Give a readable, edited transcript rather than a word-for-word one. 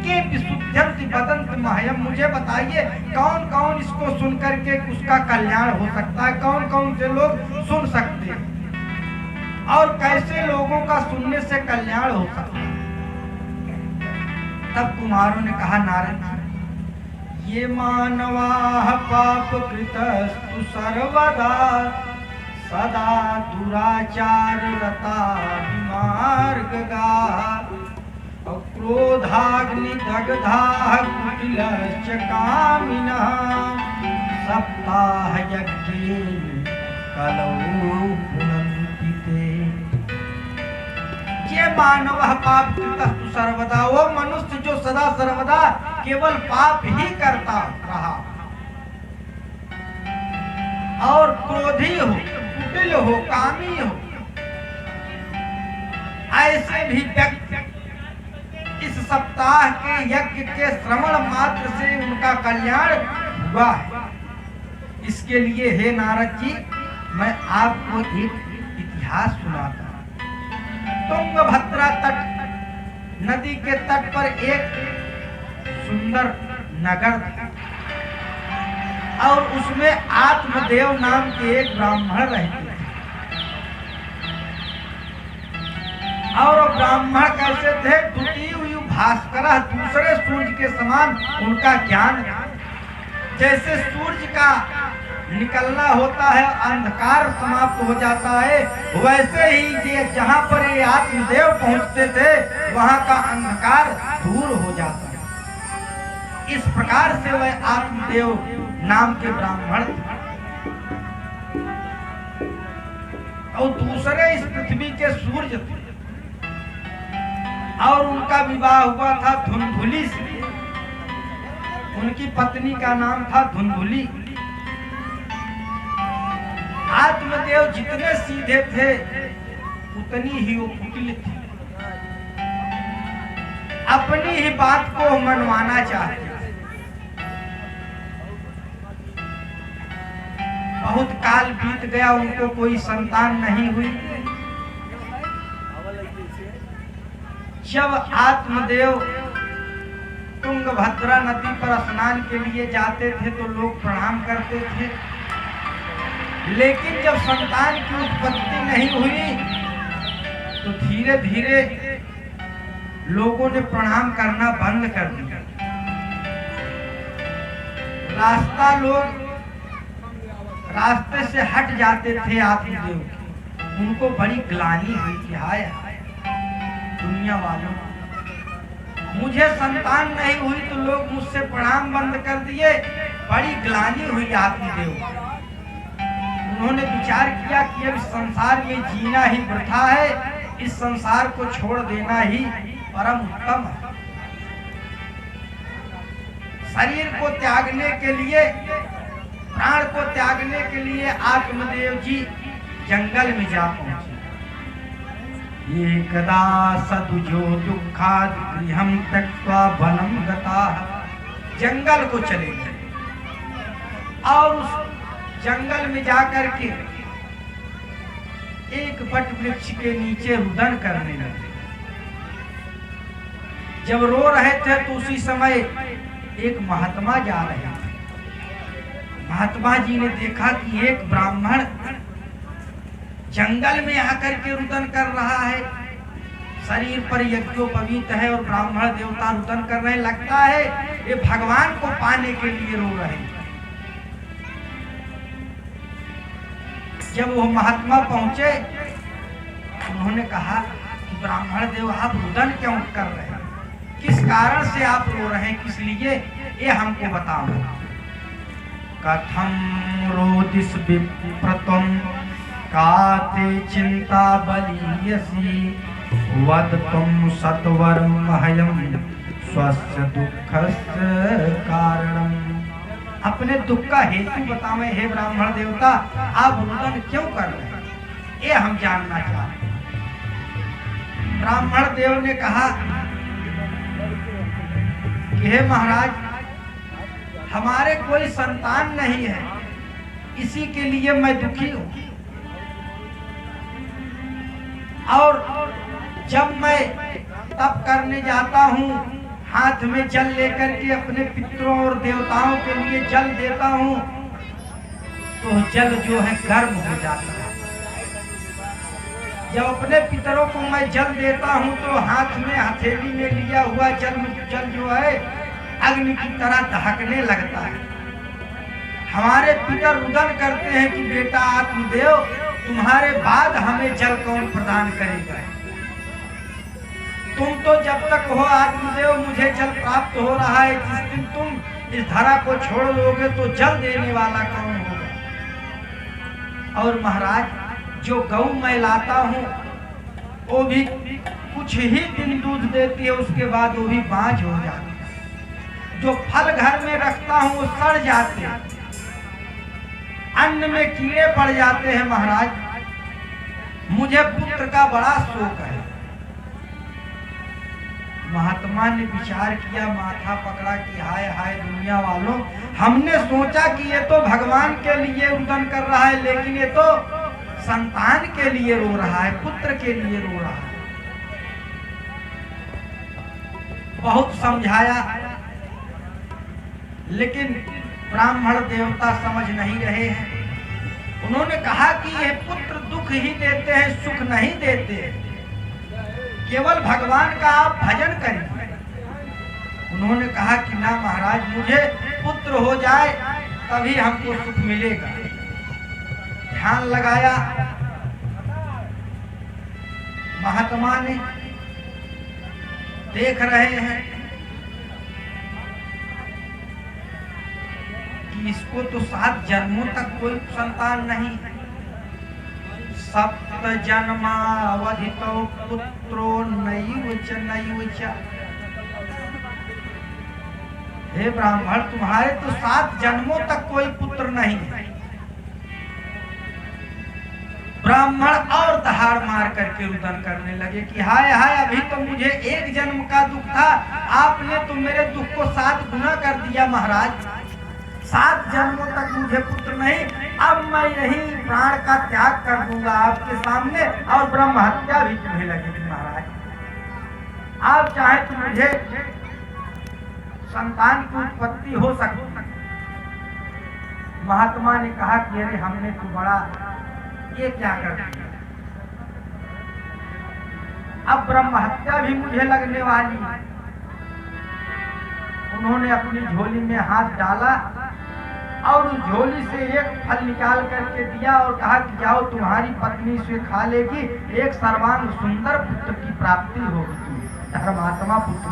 के विशुद्ध्यंति वदन्ति मह्यम्, मुझे बताइए कौन कौन इसको सुन करके उसका कल्याण हो सकता है, कौन कौन से लोग सुन सकते हैं और कैसे लोगों का सुनने से कल्याण हो सकता है। तब कुमारों ने कहा, नारद ये मानवाः पाप कृतस्तु सर्वदा सदा दुराचार रता विमार्गगा क्रोधाग्नि दग्धाः कुटिलश्च कामिनः सप्ताह यज्ञेन कलौ पुनन्ति ते। ये मानवः पाप कृतस्तु सर्वदा, वो मनुष्य जो सदा सर्वदा केवल पाप ही करता रहा और क्रोधी हो, कुटिल हो, कामी हो, ऐसे भी व्यक्ति इस सप्ताह के यज्ञ के श्रवण मात्र से उनका कल्याण हुआ है। इसके लिए हे नारद जी, मैं आपको एक इतिहास सुनाता हूं। तुंगभद्रा तट, नदी के तट पर एक सुंदर नगर था और उसमें आत्मदेव नाम के एक ब्राह्मण रहते थे। और ब्राह्मण कैसे थे? द्वितीय भास्कर, दूसरे सूर्य के समान उनका ज्ञान। जैसे सूर्य का निकलना होता है, अंधकार समाप्त हो जाता है, वैसे ही ये जहाँ पर ये आत्मदेव पहुँचते थे वहाँ का अंधकार दूर हो जाता है। इस प्रकार से वह आत्मदेव नाम के ब्राह्मण थे। और दूसरे इस पृथ्वी के सूर्य थे और उनका विवाह हुआ था धुंधुली से। उनकी पत्नी का नाम था धुंधुली। आत्मदेव जितने सीधे थे उतनी ही वो कुटिल थी, अपनी ही बात को मनवाना चाहते। बहुत काल बीत गया, उनको कोई संतान नहीं हुई। जब आत्मदेव तुंगभद्रा नदी पर स्नान के लिए जाते थे तो लोग प्रणाम करते थे, लेकिन जब संतान की उत्पत्ति नहीं हुई तो धीरे धीरे लोगों ने प्रणाम करना बंद कर दिया। रास्ते से हट जाते थे आत्मदेव के। उनको बड़ी ग्लानि हुई कि हाय दुनिया वालों, मुझे संतान नहीं हुई तो लोग मुझसे प्रणाम बंद कर दिए। बड़ी ग्लानि हुई आत्मदेव। उन्होंने विचार किया कि अब संसार में जीना ही वृथा है, इस संसार को छोड़ देना ही परम उत्तम है। शरीर को त्यागने के लिए, प्राण को त्यागने के लिए आत्मदेव जी जंगल में जा पहुंचे। एकदा सदुजो दुःखाद गृहं त्यक्त्वा वनं गताः, जंगल को चले गए और उस जंगल में जाकर के एक वट वृक्ष के नीचे रुदन करने लगे। जब रो रहे थे तो उसी समय एक महात्मा जा रहे थे। महात्मा जी ने देखा कि एक ब्राह्मण जंगल में आकर के रुदन कर रहा है, शरीर पर यज्ञोपवीत है और ब्राह्मण देवता रुदन कर रहे हैं, लगता है ये भगवान को पाने के लिए रो रहे हैं। जब वो महात्मा पहुंचे उन्होंने कहा कि ब्राह्मण देव आप रुदन क्यों कर रहे हैं, किस कारण से आप रो रहे हैं, किस लिए, ये हमको बताओ। कथम रोदिस विप्रतम काते चिंता बलियसी वद तुम सत्वरम मह्यम स्वस्य दुःखस्य कारणम। अपने दुख का हेतु बतावे हे ब्राह्मण देवता, आप रुदन क्यों कर रहे हैं, ये हम जानना चाहते हैं। ब्राह्मण देव ने कहा कि हे महाराज, हमारे कोई संतान नहीं है, इसी के लिए मैं दुखी हूं। और जब मैं तप करने जाता हूं, हाथ में जल लेकर के अपने पितरों और देवताओं के लिए जल देता हूँ तो जल जो है गर्म हो जाता है। जब अपने पितरों को मैं जल देता हूँ तो हाथ में हथेली में लिया हुआ जल जो है अग्नि की तरह दहकने लगता है। हमारे पितर रुदन करते हैं कि बेटा आत्मदेव, तुम्हारे बाद हमें जल कौन प्रदान करेगा? तुम तो जब तक हो आत्मदेव मुझे जल प्राप्त हो रहा है, जिस दिन तुम इस धरा को छोड़ दोगे तो जल देने वाला कौन होगा? और महाराज, जो गौ मैं लाता हूँ वो भी कुछ ही दिन दूध देती है, उसके बाद वो भी बांझ हो जाती है। जो फल घर में रखता हूँ वो सड़ जाते हैं, अन्न में कीड़े पड़ जाते हैं। महाराज, मुझे पुत्र का बड़ा शौक है। महात्मा ने विचार किया, माथा पकड़ा कि हाय हाय दुनिया वालों, हमने सोचा कि ये तो भगवान के लिए रुदन कर रहा है, लेकिन ये तो संतान के लिए रो रहा है, पुत्र के लिए रो रहा है। बहुत समझाया, लेकिन ब्राह्मण देवता समझ नहीं रहे हैं। उन्होंने कहा कि ये पुत्र दुख ही देते हैं, सुख नहीं देते, केवल भगवान का आप भजन करिए। उन्होंने कहा कि ना महाराज, मुझे पुत्र हो जाए तभी हमको सुख मिलेगा। ध्यान लगाया महात्मा ने, देख रहे हैं कि इसको तो 7 जन्मों तक कोई संतान नहीं। 7 जन्मावधितो पुत्रो नैव च। हे ब्राह्मण, तुम्हारे तो 7 जन्मों तक कोई पुत्र नहीं है। ब्राह्मण और दहाड़ मार करके रुदन करने लगे कि हाय हाय, अभी तो मुझे 1 जन्म का दुख था, आपने तो मेरे दुख को 7 गुना कर दिया। महाराज, 7 जन्मों तक मुझे पुत्र नहीं, अब मैं यही प्राण का त्याग कर दूंगा आपके सामने, और ब्रह्म हत्या भी तुम्हें लगेगी। महाराज, आप चाहे तो मुझे संतान की उत्पत्ति हो सकती। महात्मा ने कहा कि अरे हमने तो बड़ा ये क्या कर दिया, अब ब्रह्म हत्या भी मुझे लगने वाली। उन्होंने अपनी झोली में हाथ डाला और उस झोली से एक फल निकाल करके दिया और कहा कि जाओ, तुम्हारी पत्नी से खा लेगी, एक सर्वांग सुंदर पुत्र की प्राप्ति होगी, धर्मात्मा पुत्र।